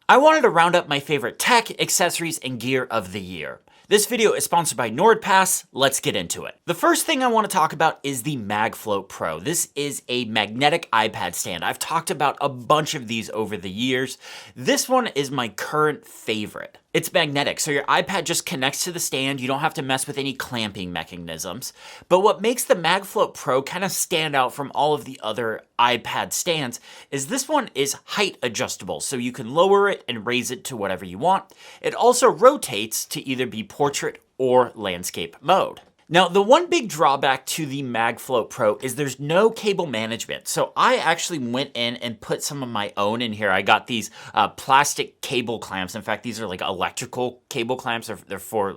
I wanted to round up my favorite tech, accessories, and gear of the year. This video is sponsored by NordPass. Let's get into it. The first thing I want to talk about is the MagFloat Pro. This is a magnetic iPad stand. I've talked about a bunch of these over the years. This one is my current favorite. It's magnetic, so your iPad just connects to the stand. You don't have to mess with any clamping mechanisms. But what makes the MagFloat Pro kind of stand out from all of the other iPad stands is this one is height adjustable, so you can lower it and raise it to whatever you want. It also rotates to either be portrait or landscape mode. Now, the one big drawback to the MagFloat Pro is there's no cable management. So I actually went in and put some of my own in here. I got these plastic cable clamps. In fact, these are like electrical cable clamps. They're for,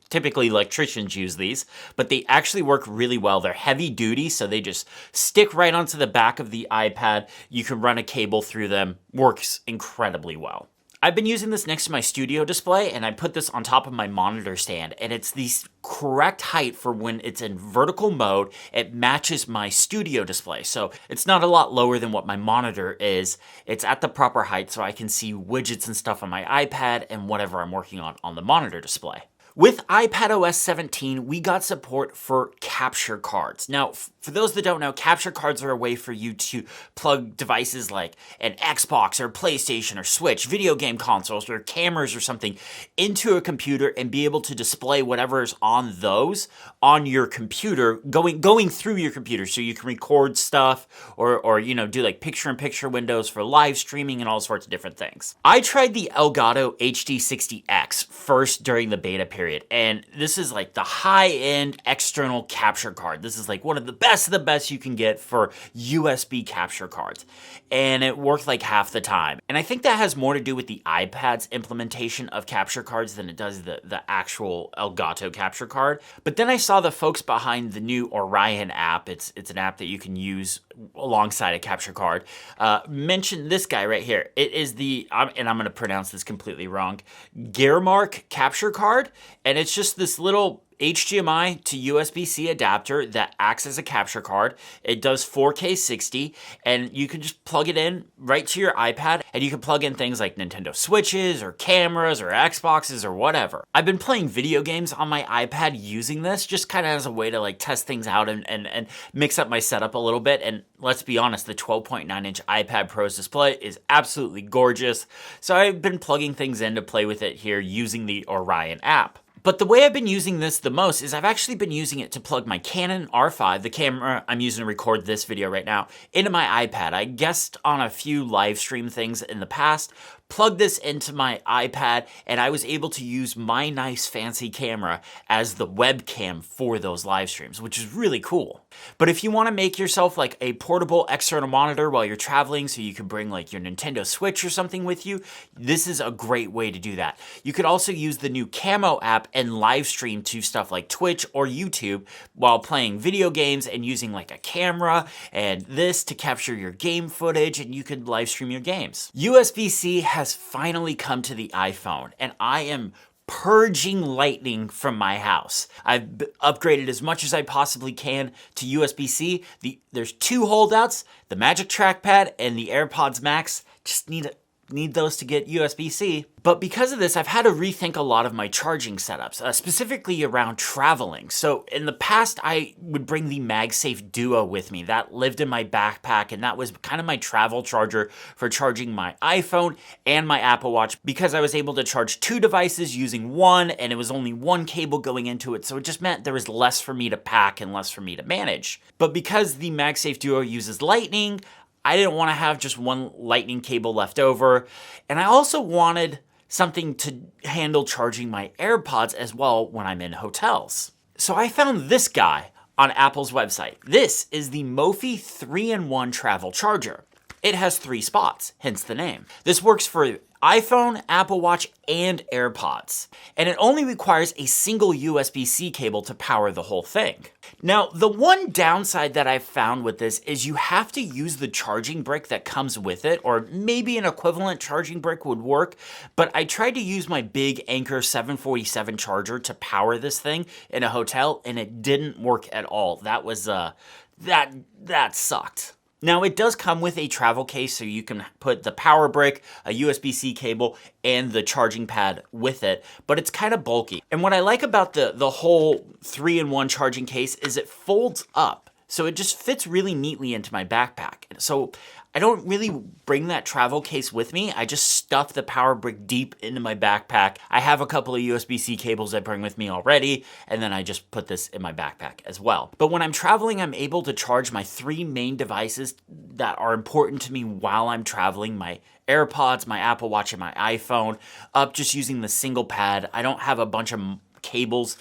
typically electricians use these, but they actually work really well. They're heavy duty, so they just stick right onto the back of the iPad. You can run a cable through them. Works incredibly well. I've been using this next to my studio display, and I put this on top of my monitor stand, and it's the correct height for when it's in vertical mode. It matches my studio display, so it's not a lot lower than what my monitor is. It's at the proper height so I can see widgets and stuff on my iPad and whatever I'm working on the monitor display. With iPadOS 17, we got support for capture cards. Now, for those that don't know, capture cards are a way for you to plug devices like an Xbox or PlayStation or Switch, video game consoles or cameras or something into a computer and be able to display whatever is on those on your computer, going through your computer, so you can record stuff or do like picture-in-picture windows for live streaming and all sorts of different things. I tried the Elgato HD60X first during the beta period. And this is like the high-end external capture card. This is like one of the best you can get for USB capture cards. And it worked like half the time. And I think that has more to do with the iPad's implementation of capture cards than it does the actual Elgato capture card. But then I saw the folks behind the new Orion app. It's an app that you can use alongside a capture card. Mention this guy right here. It is and I'm going to pronounce this completely wrong, Gearmark capture card. And it's just this little HDMI to USB-C adapter that acts as a capture card. It does 4K 60, and you can just plug it in right to your iPad, and you can plug in things like Nintendo Switches or cameras or Xboxes or whatever. I've been playing video games on my iPad using this just kind of as a way to like test things out and mix up my setup a little bit. And let's be honest, the 12.9-inch iPad Pro's display is absolutely gorgeous. So I've been plugging things in to play with it here using the Orion app. But the way I've been using this the most is I've actually been using it to plug my Canon R5, the camera I'm using to record this video right now, into my iPad. I guessed on a few live stream things in the past, plugged this into my iPad, and I was able to use my nice fancy camera as the webcam for those live streams, which is really cool. But if you want to make yourself like a portable external monitor while you're traveling so you can bring like your Nintendo Switch or something with you, this is a great way to do that. You could also use the new Camo app and live stream to stuff like Twitch or YouTube while playing video games and using like a camera and this to capture your game footage, and you could live stream your games. USB-C has finally come to the iPhone, and I am purging lightning from my house. I've upgraded as much as I possibly can to USB-C. There's two holdouts, the Magic Trackpad and the AirPods Max. Just need those to get USB-C. But because of this, I've had to rethink a lot of my charging setups, specifically around traveling. So in the past, I would bring the MagSafe Duo with me. That lived in my backpack, and that was kind of my travel charger for charging my iPhone and my Apple Watch, because I was able to charge two devices using one, and it was only one cable going into it. So it just meant there was less for me to pack and less for me to manage. But because the MagSafe Duo uses Lightning, I didn't want to have just one lightning cable left over. And I also wanted something to handle charging my AirPods as well when I'm in hotels. So I found this guy on Apple's website. This is the Mophie 3-in-1 travel charger. It has 3 spots, hence the name. This works for iPhone, Apple Watch, and AirPods. And it only requires a single USB-C cable to power the whole thing. Now, the one downside that I've found with this is you have to use the charging brick that comes with it, or maybe an equivalent charging brick would work, but I tried to use my big Anker 747 charger to power this thing in a hotel, and it didn't work at all. That was, that sucked. Now, it does come with a travel case, so you can put the power brick, a USB-C cable, and the charging pad with it, but it's kind of bulky. And what I like about the whole 3-in-1 charging case is it folds up, so it just fits really neatly into my backpack. So I don't really bring that travel case with me. I just stuff the power brick deep into my backpack. I have a couple of USB-C cables I bring with me already, and then I just put this in my backpack as well. But when I'm traveling, I'm able to charge my 3 main devices that are important to me while I'm traveling, my AirPods, my Apple Watch, and my iPhone, up just using the single pad. I don't have a bunch of cables,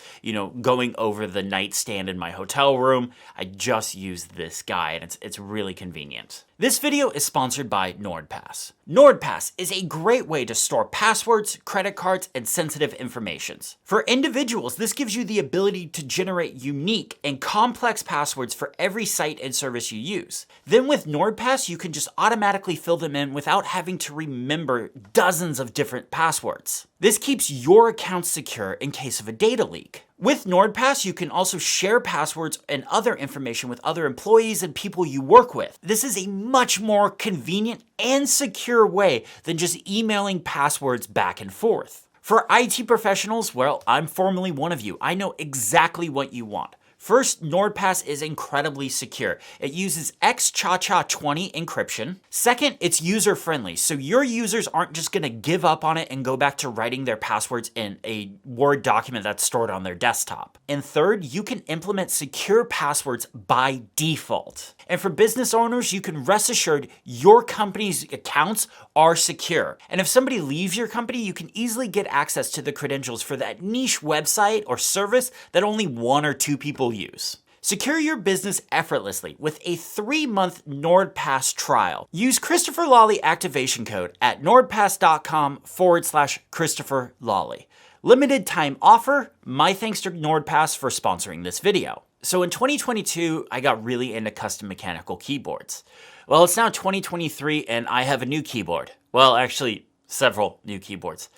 going over the nightstand in my hotel room. I just use this guy, and it's really convenient. This video is sponsored by NordPass. NordPass is a great way to store passwords, credit cards, and sensitive information. For individuals, this gives you the ability to generate unique and complex passwords for every site and service you use. Then with NordPass, you can just automatically fill them in without having to remember dozens of different passwords. This keeps your accounts secure in case of a data leak. With NordPass, you can also share passwords and other information with other employees and people you work with. This is a much more convenient and secure way than just emailing passwords back and forth. For IT professionals, well, I'm formerly one of you. I know exactly what you want. First, NordPass is incredibly secure. It uses XChaCha20 encryption. Second, it's user-friendly, so your users aren't just gonna give up on it and go back to writing their passwords in a Word document that's stored on their desktop. And third, you can implement secure passwords by default. And for business owners, you can rest assured your company's accounts are secure. And if somebody leaves your company, you can easily get access to the credentials for that niche website or service that only 1 or 2 people use. Secure your business effortlessly with a 3-month NordPass trial. Use Christopher Lawley activation code at nordpass.com/Christopher Lawley. Limited time offer. My thanks to NordPass for sponsoring this video. So in 2022, I got really into custom mechanical keyboards. Well, it's now 2023 and I have a new keyboard. Well, actually, several new keyboards.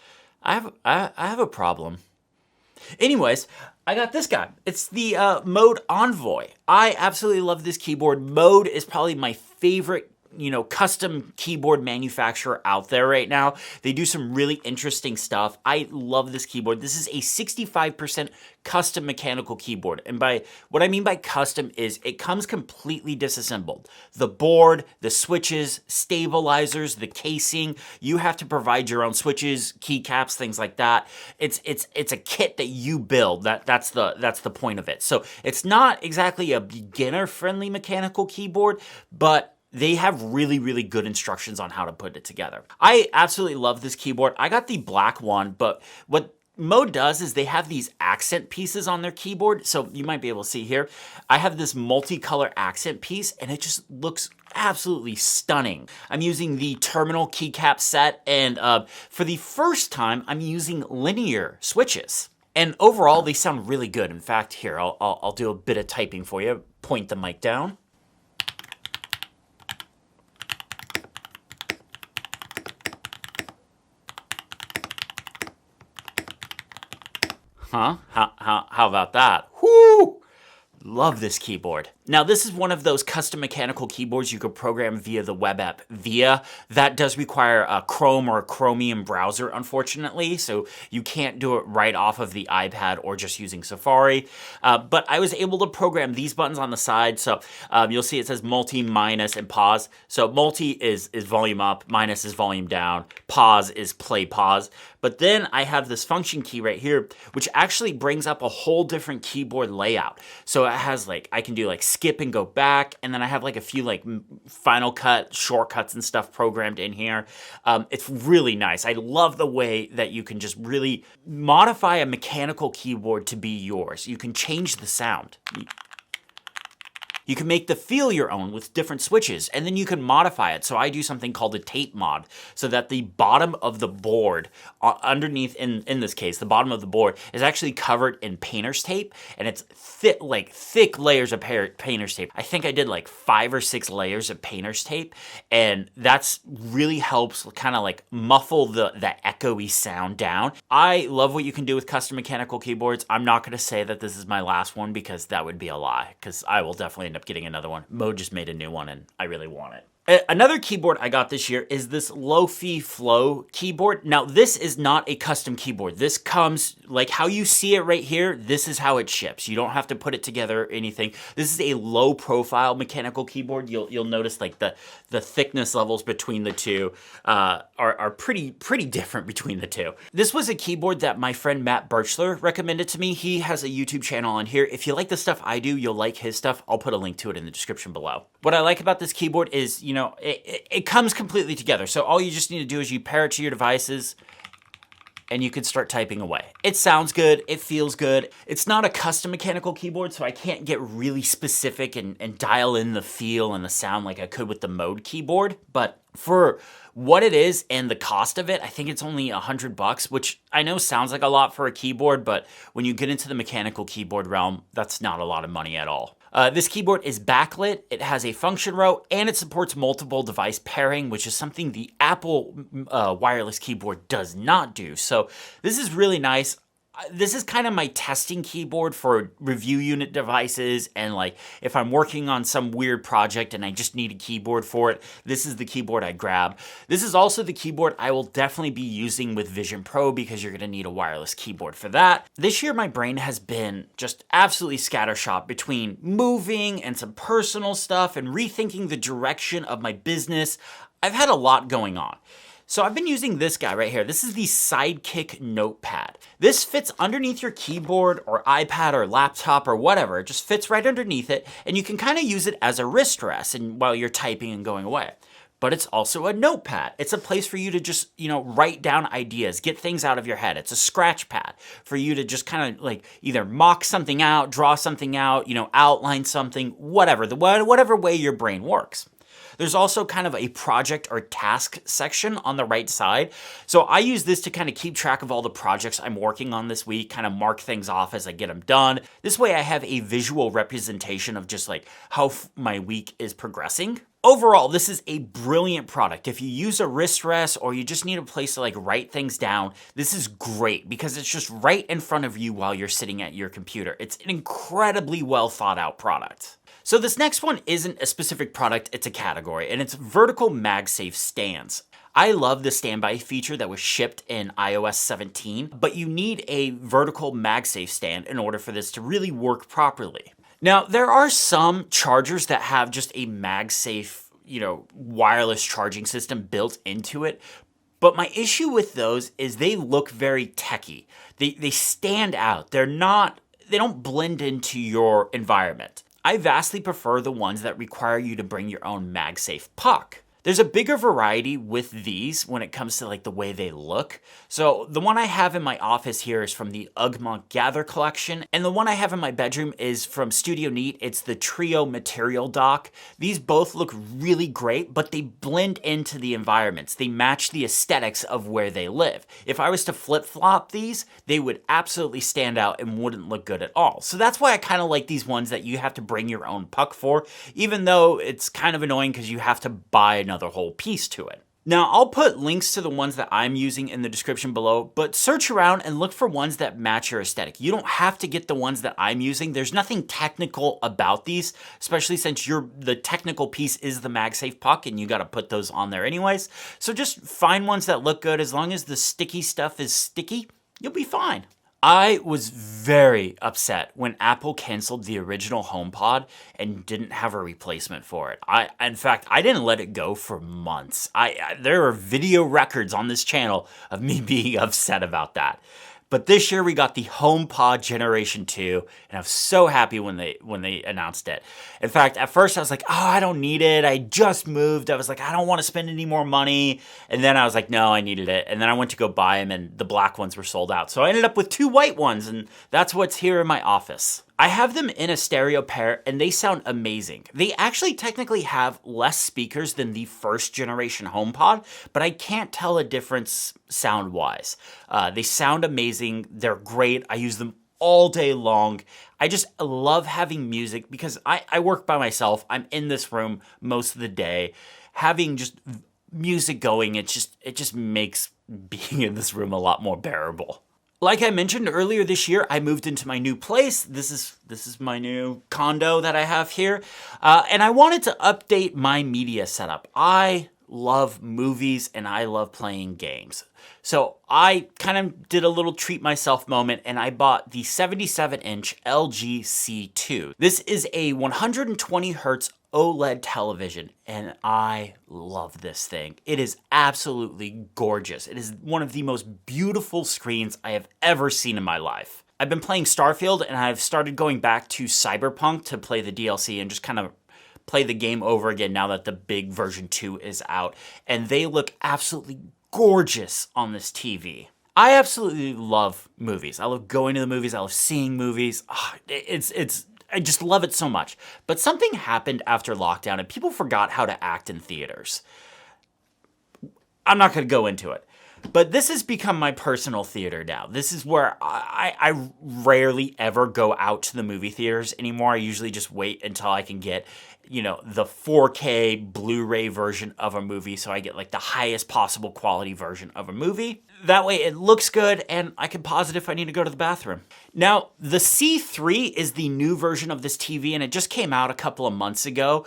I have a problem. Anyways, I got this guy. It's the Mode Envoy. I absolutely love this keyboard. Mode is probably my favorite custom keyboard manufacturer out there right now. They do some really interesting stuff. I love this keyboard. This is a 65% custom mechanical keyboard. And by what I mean by custom is it comes completely disassembled. The board, the switches, stabilizers, the casing, you have to provide your own switches, keycaps, things like that. It's a kit that you build. That's the point of it. So it's not exactly a beginner-friendly mechanical keyboard, but they have really, really good instructions on how to put it together. I absolutely love this keyboard. I got the black one, but what Mode does is they have these accent pieces on their keyboard. So you might be able to see here, I have this multicolor accent piece and it just looks absolutely stunning. I'm using the terminal keycap set, and for the first time, I'm using linear switches. And overall, they sound really good. In fact, here, I'll do a bit of typing for you. Point the mic down. Huh? How about that? Whoo! Love this keyboard. Now, this is one of those custom mechanical keyboards you could program via the web app Via. That does require a Chrome or a Chromium browser, unfortunately, so you can't do it right off of the iPad or just using Safari. But I was able to program these buttons on the side, so you'll see it says multi, minus, and pause. So multi is volume up, minus is volume down, pause is play pause. But then I have this function key right here, which actually brings up a whole different keyboard layout. So it has I can do skip and go back, and then I have a few Final Cut shortcuts and stuff programmed in here. It's really nice. I love the way that you can just really modify a mechanical keyboard to be yours. You can change the sound. You can make the feel your own with different switches, and then you can modify it. So I do something called a tape mod, so that the bottom of the board, underneath, in this case, the bottom of the board is actually covered in painter's tape, and it's thick layers of painter's tape. I think I did 5 or 6 layers of painter's tape, and that's really helps kind of muffle the echoey sound down. I love what you can do with custom mechanical keyboards. I'm not going to say that this is my last one because that would be a lie, because I will definitely end up getting another one. Mo just made a new one and I really want it. Another keyboard I got this year is this Lo-Fi Flow keyboard. Now, this is not a custom keyboard. This comes, like how you see it right here, this is how it ships. You don't have to put it together or anything. This is a low-profile mechanical keyboard. You'll notice like the thickness levels between the two are pretty different between the two. This was a keyboard that my friend Matt Birchler recommended to me. He has a YouTube channel on here. If you like the stuff I do, you'll like his stuff. I'll put a link to it in the description below. What I like about this keyboard is, you know, it comes completely together. So all you just need to do is you pair it to your devices and you can start typing away. It sounds good, it feels good. It's not a custom mechanical keyboard, so I can't get really specific and dial in the feel and the sound like I could with the Mode keyboard. But for what it is and the cost of it, I think it's only $100, which I know sounds like a lot for a keyboard, but when you get into the mechanical keyboard realm, that's not a lot of money at all. This keyboard is backlit, it has a function row, and it supports multiple device pairing, which is something the Apple wireless keyboard does not do. So this is really nice. This is kind of my testing keyboard for review unit devices, and like if I'm working on some weird project and I just need a keyboard for it, this is the keyboard I grab. This is also the keyboard I will definitely be using with Vision Pro because you're going to need a wireless keyboard for that. This year my brain has been just absolutely scattershot between moving and some personal stuff and rethinking the direction of my business. I've had a lot going on. So I've been using this guy right here. This is the Sidekick Notepad. This fits underneath your keyboard or iPad or laptop or whatever. It just fits right underneath it, and you can kind of use it as a wrist rest and while you're typing and going away. But it's also a notepad. It's a place for you to just, you know, write down ideas, get things out of your head. It's a scratch pad for you to just kind of like either mock something out, draw something out, you know, outline something, whatever way your brain works. There's also kind of a project or task section on the right side. So I use this to kind of keep track of all the projects I'm working on this week, kind of mark things off as I get them done. This way I have a visual representation of just like how my week is progressing. Overall, this is a brilliant product. If you use a wrist rest or you just need a place to like write things down, this is great because it's just right in front of you while you're sitting at your computer. It's an incredibly well thought out product. So this next one isn't a specific product, it's a category, and it's vertical MagSafe stands. I love the standby feature that was shipped in iOS 17, but you need a vertical MagSafe stand in order for this to really work properly. Now, there are some chargers that have just a MagSafe, you know, wireless charging system built into it, but my issue with those is they look very techy. They stand out. They don't blend into your environment. I vastly prefer the ones that require you to bring your own MagSafe puck. There's a bigger variety with these when it comes to like the way they look. So the one I have in my office here is from the Ugma Gather collection, and the one I have in my bedroom is from Studio Neat. It's the Trio Material Dock. These both look really great, but they blend into the environments. They match the aesthetics of where they live. If I was to flip-flop these, they would absolutely stand out and wouldn't look good at all. So that's why I kind of like these ones that you have to bring your own puck for, even though it's kind of annoying because you have to buy another whole piece to it. Now, I'll put links to the ones that I'm using in the description below, but search around and look for ones that match your aesthetic. You don't have to get the ones that I'm using. There's nothing technical about these, especially since the technical piece is the MagSafe puck and you got to put those on there anyways. So just find ones that look good. As long as the sticky stuff is sticky, you'll be fine. I was very upset when Apple canceled the original HomePod and didn't have a replacement for it. In fact, I didn't let it go for months. There are video records on this channel of me being upset about that. But this year we got the HomePod Generation 2, and I was so happy when they announced it. In fact, at first I was like, oh, I don't need it. I just moved. I was like, I don't want to spend any more money. And then I was like, no, I needed it. And then I went to go buy them, and the black ones were sold out. So I ended up with 2 white ones, and that's what's here in my office. I have them in a stereo pair, and they sound amazing. They actually technically have less speakers than the first generation HomePod, but I can't tell a difference sound-wise. They sound amazing. They're great. I use them all day long. I just love having music because I work by myself. I'm in this room most of the day. Having just music going, it just makes being in this room a lot more bearable. Like I mentioned earlier this year, I moved into my new place. This is my new condo that I have here. And I wanted to update my media setup. I love movies and I love playing games. So I kind of did a little treat myself moment and I bought the 77-inch LG C2. This is a 120 hertz OLED television and I love this thing. It is absolutely gorgeous. It is one of the most beautiful screens I have ever seen in my life. I've been playing Starfield and I've started going back to Cyberpunk to play the DLC and just kind of play the game over again now that the big version 2 is out. And they look absolutely gorgeous on this TV. I absolutely love movies. I love going to the movies. I love seeing movies. I just love it so much. But something happened after lockdown and people forgot how to act in theaters. I'm not going to go into it. But this has become my personal theater now. This is where I rarely ever go out to the movie theaters anymore. I usually just wait until I can get, the 4K Blu-ray version of a movie so I get like the highest possible quality version of a movie. That way it looks good and I can pause it if I need to go to the bathroom. Now, the C3 is the new version of this TV and it just came out a couple of months ago.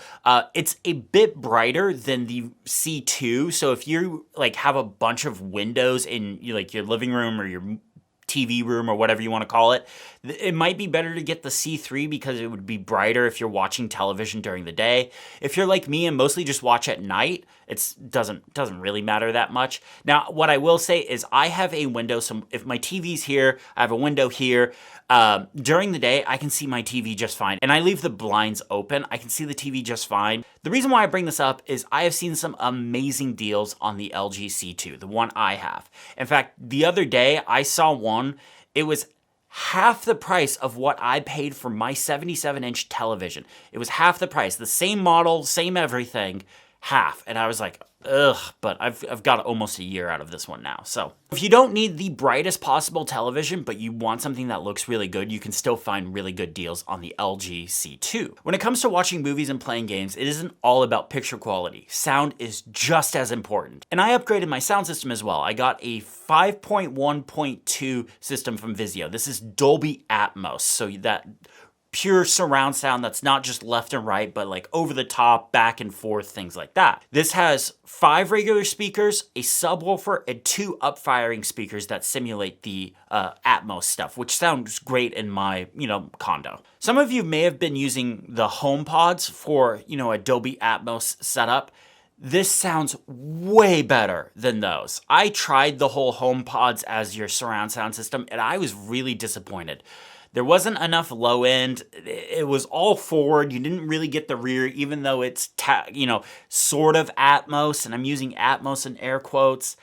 It's a bit brighter than the C2. So if you have a bunch of windows in your living room or your TV room or whatever you want to call it, it might be better to get the C3 because it would be brighter if you're watching television during the day. If you're like me and mostly just watch at night, it doesn't really matter that much. Now, what I will say is I have a window, so if my TV's here, I have a window here. During the day, I can see my TV just fine, and I leave the blinds open. I can see the TV just fine. The reason why I bring this up is I have seen some amazing deals on the LG C2, the one I have. In fact, the other day, I saw one. It was half the price of what I paid for my 77-inch television. It was half the price, the same model, same everything, half. And I was like, ugh, but I've got almost a year out of this one now. So if you don't need the brightest possible television, but you want something that looks really good, you can still find really good deals on the LG C2. When it comes to watching movies and playing games, it isn't all about picture quality. Sound is just as important. And I upgraded my sound system as well. I got a 5.1.2 system from Vizio. This is Dolby Atmos, so that pure surround sound that's not just left and right, but like over the top, back and forth, things like that. This has 5 regular speakers, a subwoofer, and 2 up-firing speakers that simulate the Atmos stuff, which sounds great in my, condo. Some of you may have been using the HomePods for, a Dolby Atmos setup. This sounds way better than those. I tried the whole HomePods as your surround sound system, and I was really disappointed. There wasn't enough low end. It was all forward. You didn't really get the rear, even though it's, sort of Atmos, and I'm using Atmos in air quotes.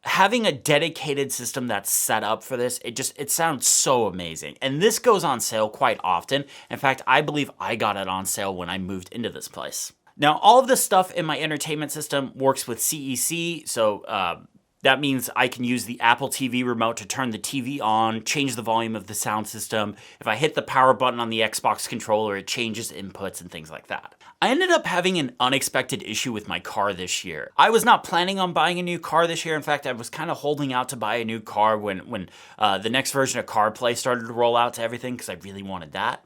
Having a dedicated system that's set up for this, it sounds so amazing. And this goes on sale quite often. In fact, I believe I got it on sale when I moved into this place. Now, all of this stuff in my entertainment system works with CEC, so that means I can use the Apple TV remote to turn the TV on, change the volume of the sound system. If I hit the power button on the Xbox controller, it changes inputs and things like that. I ended up having an unexpected issue with my car this year. I was not planning on buying a new car this year. In fact, I was kind of holding out to buy a new car when the next version of CarPlay started to roll out to everything because I really wanted that.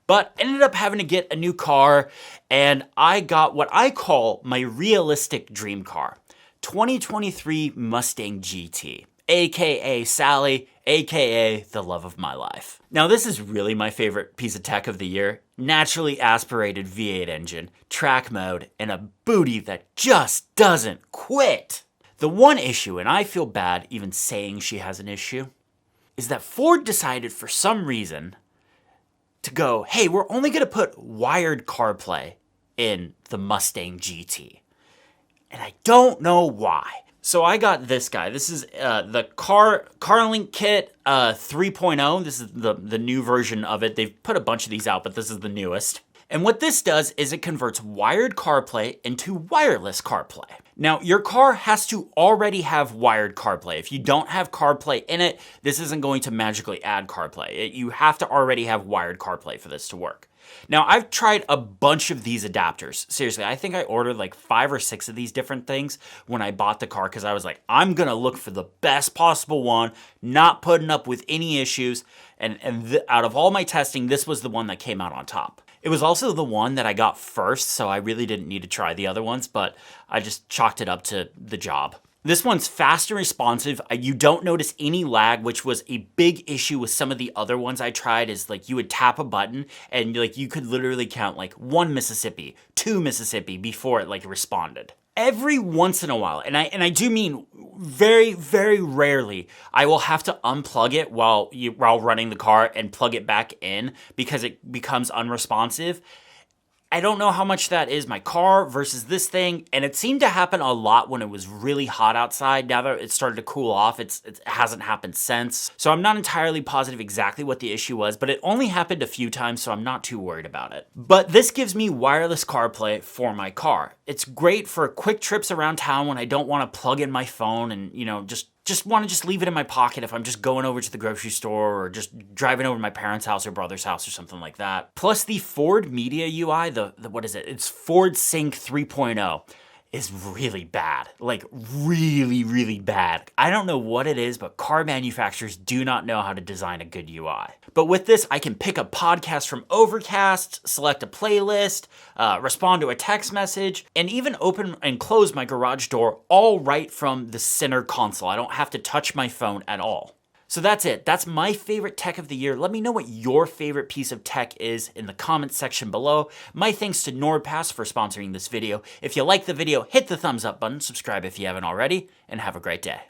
But ended up having to get a new car, and I got what I call my realistic dream car. 2023 Mustang GT, aka Sally, aka the love of my life. Now this is really my favorite piece of tech of the year. Naturally aspirated V8 engine, track mode, and a booty that just doesn't quit. The one issue, and I feel bad even saying she has an issue, is that Ford decided for some reason to go, hey, we're only gonna put wired CarPlay in the Mustang GT. And I don't know why. So I got this guy. This is the CarLink Kit 3.0. This is the new version of it. They've put a bunch of these out, but this is the newest. And what this does is it converts wired CarPlay into wireless CarPlay. Now, your car has to already have wired CarPlay. If you don't have CarPlay in it, this isn't going to magically add CarPlay. You have to already have wired CarPlay for this to work. Now, I've tried a bunch of these adapters. Seriously, I think I ordered like 5 or 6 of these different things when I bought the car because I was like, I'm going to look for the best possible one, not putting up with any issues. And out of all my testing, this was the one that came out on top. It was also the one that I got first, so I really didn't need to try the other ones, but I just chalked it up to the job. This one's fast and responsive. You don't notice any lag, which was a big issue with some of the other ones I tried. Is like you would tap a button and like you could literally count like 1 Mississippi, 2 Mississippi before it like responded. Every once in a while, and I do mean very, very rarely, I will have to unplug it while running the car and plug it back in because it becomes unresponsive. I don't know how much that is my car versus this thing, and it seemed to happen a lot when it was really hot outside. Now that it started to cool off, it hasn't happened since. So I'm not entirely positive exactly what the issue was, but it only happened a few times, so I'm not too worried about it. But this gives me wireless CarPlay for my car. It's great for quick trips around town when I don't want to plug in my phone and, just want to leave it in my pocket if I'm just going over to the grocery store or just driving over to my parents' house or brother's house or something like that. Plus the Ford Media UI, what is it? It's Ford Sync 3.0. Is really bad. Like really, really bad. I don't know what it is, but car manufacturers do not know how to design a good UI. But with this, I can pick a podcast from Overcast, select a playlist, respond to a text message, and even open and close my garage door all right from the center console. I don't have to touch my phone at all. So that's it. That's my favorite tech of the year. Let me know what your favorite piece of tech is in the comments section below. My thanks to NordPass for sponsoring this video. If you like the video, hit the thumbs up button, subscribe if you haven't already, and have a great day.